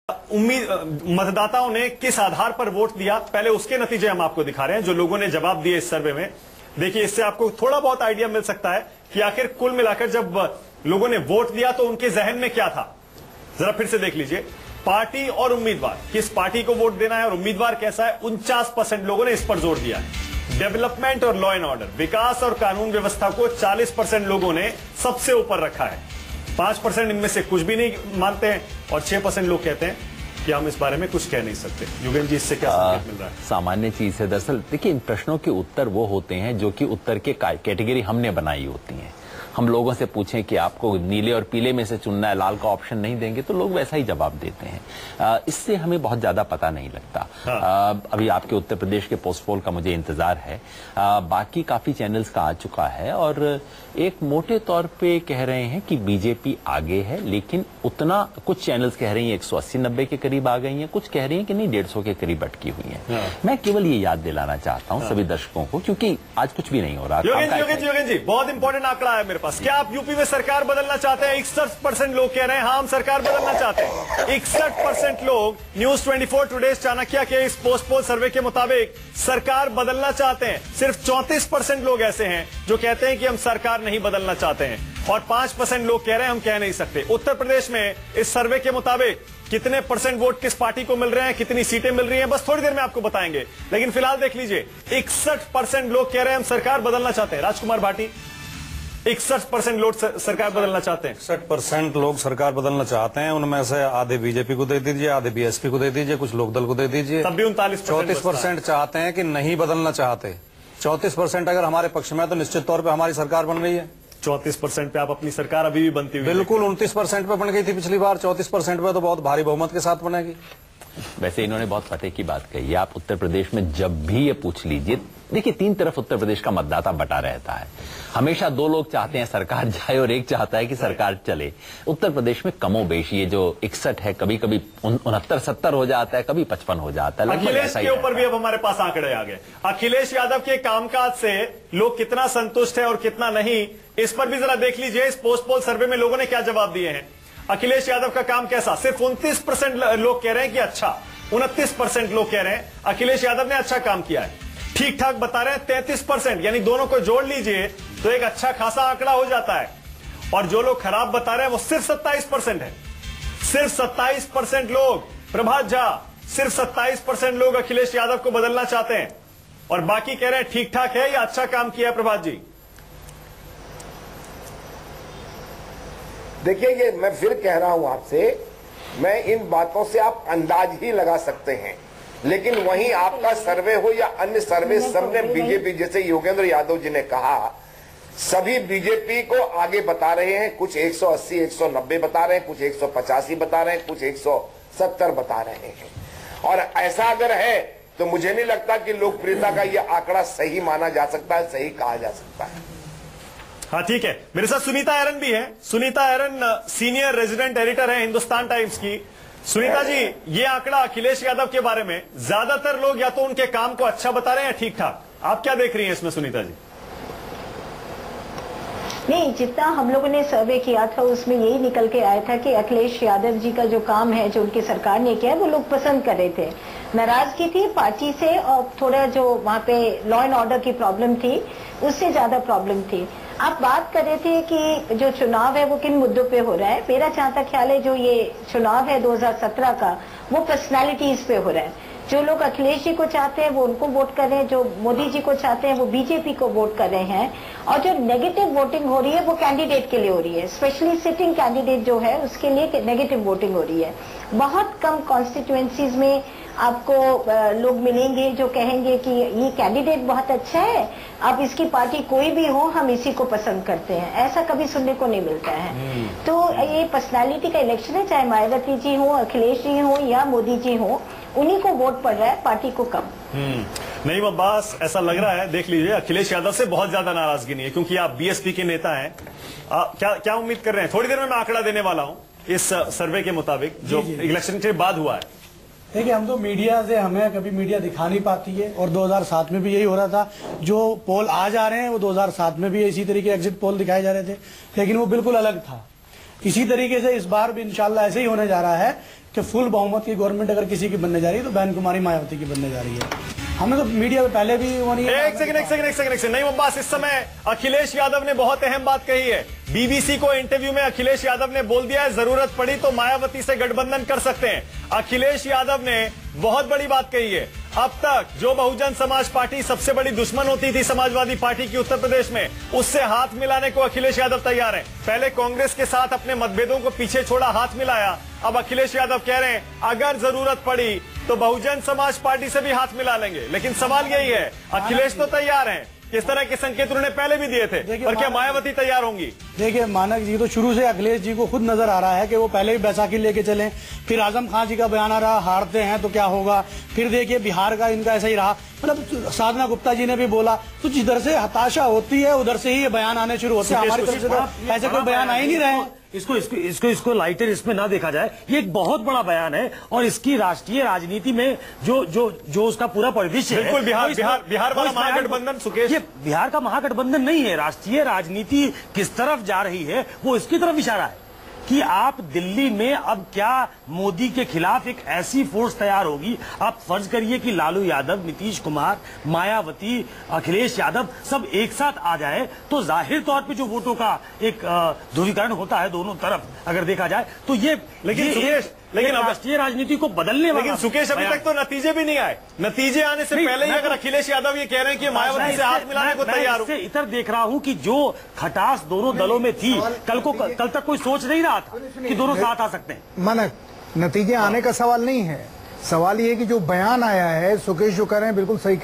मतदाताओं ने किस आधार पर वोट दिया, पहले उसके नतीजे हम आपको दिखा रहे हैं जो लोगों ने जवाब दिए इस सर्वे में। देखिए, इससे आपको थोड़ा बहुत आइडिया मिल सकता है कि आखिर कुल मिलाकर जब लोगों ने वोट दिया तो उनके जहन में क्या था। जरा फिर से देख लीजिए, पार्टी और उम्मीदवार, किस पार्टी को वोट देना है और उम्मीदवार कैसा है, 49% लोगों ने इस पर जोर दिया है। डेवलपमेंट और लॉ एंड ऑर्डर, विकास और कानून व्यवस्था को 40% लोगों ने सबसे ऊपर रखा है। 5% इनमें से कुछ भी नहीं मानते हैं और 6% लोग कहते हैं कि हम इस बारे में कुछ कह नहीं सकते। युगेंद्र जी, इससे क्या संकेत मिल रहा है? सामान्य चीज है। दरअसल देखिए, इन प्रश्नों के उत्तर वो होते हैं जो कि उत्तर के कैटेगरी हमने बनाई होती हैं। हम लोगों से पूछें कि आपको नीले और पीले में से चुनना है, लाल का ऑप्शन नहीं देंगे, तो लोग वैसा ही जवाब देते हैं। इससे हमें बहुत ज्यादा पता नहीं लगता। अभी आपके उत्तर प्रदेश के पोस्ट पोल का मुझे इंतजार है। बाकी काफी चैनल्स का आ चुका है और एक मोटे तौर पे कह रहे हैं कि बीजेपी आगे है, लेकिन उतना कुछ चैनल्स कह रही हैं 180-90 के करीब आ गई हैं, कुछ कह रही हैं कि नहीं 150 के करीब अटकी हुई हैं। मैं केवल ये याद दिलाना चाहता हूं सभी दर्शकों को, क्योंकि आज कुछ भी नहीं हो रहा। योगेंद्र जी, बहुत इंपॉर्टेंट आंकड़ा है मेरे पास। क्या आप यूपी में सरकार बदलना चाहते हैं? 61% लोग कह रहे हैं हाँ हम सरकार बदलना चाहते हैं। 61% लोग न्यूज 24 टुडे चाणक्य के इस पोस्ट पोल सर्वे के मुताबिक सरकार बदलना चाहते हैं। सिर्फ 34% लोग ऐसे हैं जो कहते हैं कि हम सरकार नहीं बदलना चाहते हैं और 5% लोग कह रहे हैं हम कह नहीं सकते। उत्तर प्रदेश में इस सर्वे के मुताबिक कितने परसेंट वोट किस पार्टी को मिल रहे हैं, कितनी सीटें मिल रही हैं, बस थोड़ी देर में आपको बताएंगे। लेकिन फिलहाल देख लीजिए, 61% लोग कह रहे हैं हम सरकार बदलना चाहते हैं। राजकुमार भाटी, 61% लोग सरकार बदलना चाहते हैं। 61% लोग सरकार बदलना चाहते हैं। उनमें से आधे बीजेपी को दे दीजिए, आधे बीएसपी को दे दीजिए, कुछ लोकदल को दे दीजिए। तब भी 34% चाहते हैं कि नहीं बदलना चाहते। 34% अगर हमारे पक्ष में है तो निश्चित तौर पर हमारी सरकार बन गई है। 34% पे आप अपनी सरकार अभी भी बनती हुई? बिल्कुल, 29% पे बन गई थी पिछली बार, 34% पे तो बहुत भारी बहुमत के साथ बनेगी। वैसे इन्होंने बहुत पते की बात कही है। आप उत्तर प्रदेश में जब भी ये पूछ लीजिए, देखिए 3 तरफ उत्तर प्रदेश का मतदाता बटा रहता है। हमेशा 2 लोग चाहते हैं सरकार जाए और एक चाहता है कि सरकार चले। उत्तर प्रदेश में कमोबेशी ये जो 61 है, कभी कभी 69-70 हो जाता है, कभी 55 हो जाता है। अखिलेश के ऊपर भी अब हमारे पास आंकड़े आ गए। अखिलेश यादव के कामकाज से लोग कितना संतुष्ट है और कितना नहीं, इस पर भी जरा देख लीजिए। इस पोस्ट पोल सर्वे में लोगों ने क्या जवाब दिए हैं। अखिलेश यादव का काम कैसा? सिर्फ 29% लोग कह रहे हैं कि अच्छा, 29% लोग कह रहे हैं अखिलेश यादव ने अच्छा काम किया है। ठीक ठाक बता रहे हैं 33%, यानी दोनों को जोड़ लीजिए तो एक अच्छा खासा आंकड़ा हो जाता है। और जो लोग खराब बता रहे हैं वो सिर्फ 27% है। सिर्फ 27% लोग, प्रभात झा, सिर्फ 27% लोग अखिलेश यादव को बदलना चाहते हैं और बाकी कह रहे हैं ठीक ठाक है या अच्छा काम किया है। प्रभात जी, देखिए, ये मैं फिर कह रहा हूं आपसे, मैं इन बातों से आप अंदाज ही लगा सकते हैं, लेकिन वहीं आपका सर्वे हो या अन्य सर्वे, सबने बीजेपी, जैसे योगेंद्र यादव जी ने कहा, सभी बीजेपी को आगे बता रहे हैं। कुछ 180-190 बता रहे हैं, कुछ 185 बता रहे हैं, कुछ 170 बता रहे हैं। और ऐसा अगर है तो मुझे नहीं लगता कि लोकप्रियता का यह आंकड़ा सही माना जा सकता है, सही कहा जा सकता है। हाँ ठीक है, मेरे साथ सुनीता एरन भी है। सुनीता एरन सीनियर रेजिडेंट एडिटर है हिंदुस्तान टाइम्स की। सुनीता जी, ये आंकड़ा अखिलेश यादव के बारे में ज्यादातर लोग या तो उनके काम को अच्छा बता रहे हैं या ठीक ठाक, आप क्या देख रही हैं इसमें सुनीता जी? नहीं, जितना हम लोगों ने सर्वे किया था उसमें यही निकल के आया था कि अखिलेश यादव जी का जो काम है, जो उनकी सरकार ने किया, वो लोग पसंद कर रहे थे। नाराजगी थी पार्टी से और थोड़ा जो वहाँ पे लॉ एंड ऑर्डर की प्रॉब्लम थी, उससे ज्यादा प्रॉब्लम थी। आप बात कर रहे थे कि जो चुनाव है वो किन मुद्दों पे हो रहा है। मेरा जहाँ तक ख्याल है, जो ये चुनाव है 2017 का, वो पर्सनालिटीज पे हो रहा है। जो लोग अखिलेश जी को चाहते हैं वो उनको वोट कर रहे हैं, जो मोदी जी को चाहते हैं वो बीजेपी को वोट कर रहे हैं, और जो नेगेटिव वोटिंग हो रही है वो कैंडिडेट के लिए हो रही है। स्पेशली सिटिंग कैंडिडेट जो है उसके लिए नेगेटिव वोटिंग हो रही है। बहुत कम कॉन्स्टिट्यूएंसीज में आपको लोग मिलेंगे जो कहेंगे कि ये कैंडिडेट बहुत अच्छा है, अब इसकी पार्टी कोई भी हो हम इसी को पसंद करते हैं। ऐसा कभी सुनने को नहीं मिलता है। तो ये पर्सनालिटी का इलेक्शन है, चाहे मायावती जी हो, अखिलेश जी हो या मोदी जी हो, उन्हीं को वोट पड़ रहा है, पार्टी को कम। नहीं अब्बास, ऐसा लग रहा है, देख लीजिए अखिलेश यादव से बहुत ज्यादा नाराजगी नहीं है, क्योंकि आप बीएसपी के नेता हैं। क्या उम्मीद कर रहे हैं? थोड़ी देर में मैं आंकड़ा देने वाला हूं इस सर्वे के मुताबिक जो इलेक्शन के बाद हुआ है। देखिए, हम तो मीडिया से, हमें कभी मीडिया दिखा नहीं पाती है और 2007 में भी यही हो रहा था। जो पोल आज आ रहे हैं वो 2007 में भी इसी तरीके एग्जिट पोल दिखाए जा रहे थे, लेकिन वो बिल्कुल अलग था। इसी तरीके से इस बार भी इंशाल्लाह ऐसे ही होने जा रहा है कि फुल बहुमत की गवर्नमेंट अगर किसी की बनने जा रही है तो बहन कुमारी मायावती की बनने जा रही है। हमें तो मीडिया में पहले भी एक सेकंड नहीं अब्बास, इस समय अखिलेश यादव ने बहुत अहम बात कही है। बीबीसी को इंटरव्यू में अखिलेश यादव ने बोल दिया है जरूरत पड़ी तो मायावती से गठबंधन कर सकते हैं। अखिलेश यादव ने बहुत बड़ी बात कही है। अब तक जो बहुजन समाज पार्टी सबसे बड़ी दुश्मन होती थी समाजवादी पार्टी की उत्तर प्रदेश में, उससे हाथ मिलाने को अखिलेश यादव तैयार हैं। पहले कांग्रेस के साथ अपने मतभेदों को पीछे छोड़ा, हाथ मिलाया। अब अखिलेश यादव कह रहे हैं अगर जरूरत पड़ी तो बहुजन समाज पार्टी से भी हाथ मिला लेंगे। लेकिन सवाल यही है, अखिलेश तो तैयार हैं, किस तरह के संकेत उन्होंने पहले भी दिए थे, पर क्या मायावती तैयार होंगी? देखिए मानक जी तो शुरू से अखिलेश जी को खुद नजर आ रहा है कि वो पहले भी बैसाखी लेके चले, फिर आजम खान जी का बयान आ रहा हारते हैं तो क्या होगा, फिर देखिए बिहार का इनका ऐसा ही रहा। मतलब साधना गुप्ता जी ने भी बोला, तो जिधर से हताशा होती है उधर से ही ये बयान आने शुरू होते हैं। हमारी तरफ से तो ऐसे कोई बयान आ ही नहीं रहे हैं। इसको लाइटर इसमें ना देखा जाए, ये एक बहुत बड़ा बयान है और इसकी राष्ट्रीय राजनीति में जो उसका पूरा परिदृश्य है, बिल्कुल बिहार वाला महागठबंधन सुकेश, ये बिहार का महागठबंधन नहीं है। राष्ट्रीय राजनीति किस तरफ जा रही है वो इसकी तरफ इशारा है कि आप दिल्ली में अब क्या मोदी के खिलाफ एक ऐसी फोर्स तैयार होगी। आप फर्ज करिए कि लालू यादव, नीतीश कुमार, मायावती, अखिलेश यादव सब एक साथ आ जाए तो जाहिर तौर पे जो वोटों का एक ध्रुवीकरण होता है दोनों तरफ अगर देखा जाए तो ये लेकिन राष्ट्रीय राजनीति को बदलने वाला। लेकिन सुकेश अभी तक तो नतीजे भी नहीं आए। नतीजे आने से पहले ही अगर अखिलेश यादव ये कह रहे हैं कि मायावती से हाथ मिलाने को तैयार हूं, इधर देख रहा हूं कि जो खटास दोनों दलों में थी कल तक कोई सोच नहीं रहा था कि दोनों साथ आ सकते हैं। मानक नतीजे आने का सवाल नहीं है, सवाल ये है कि जो बयान आया है सुकेश जो कह रहे हैं बिल्कुल सही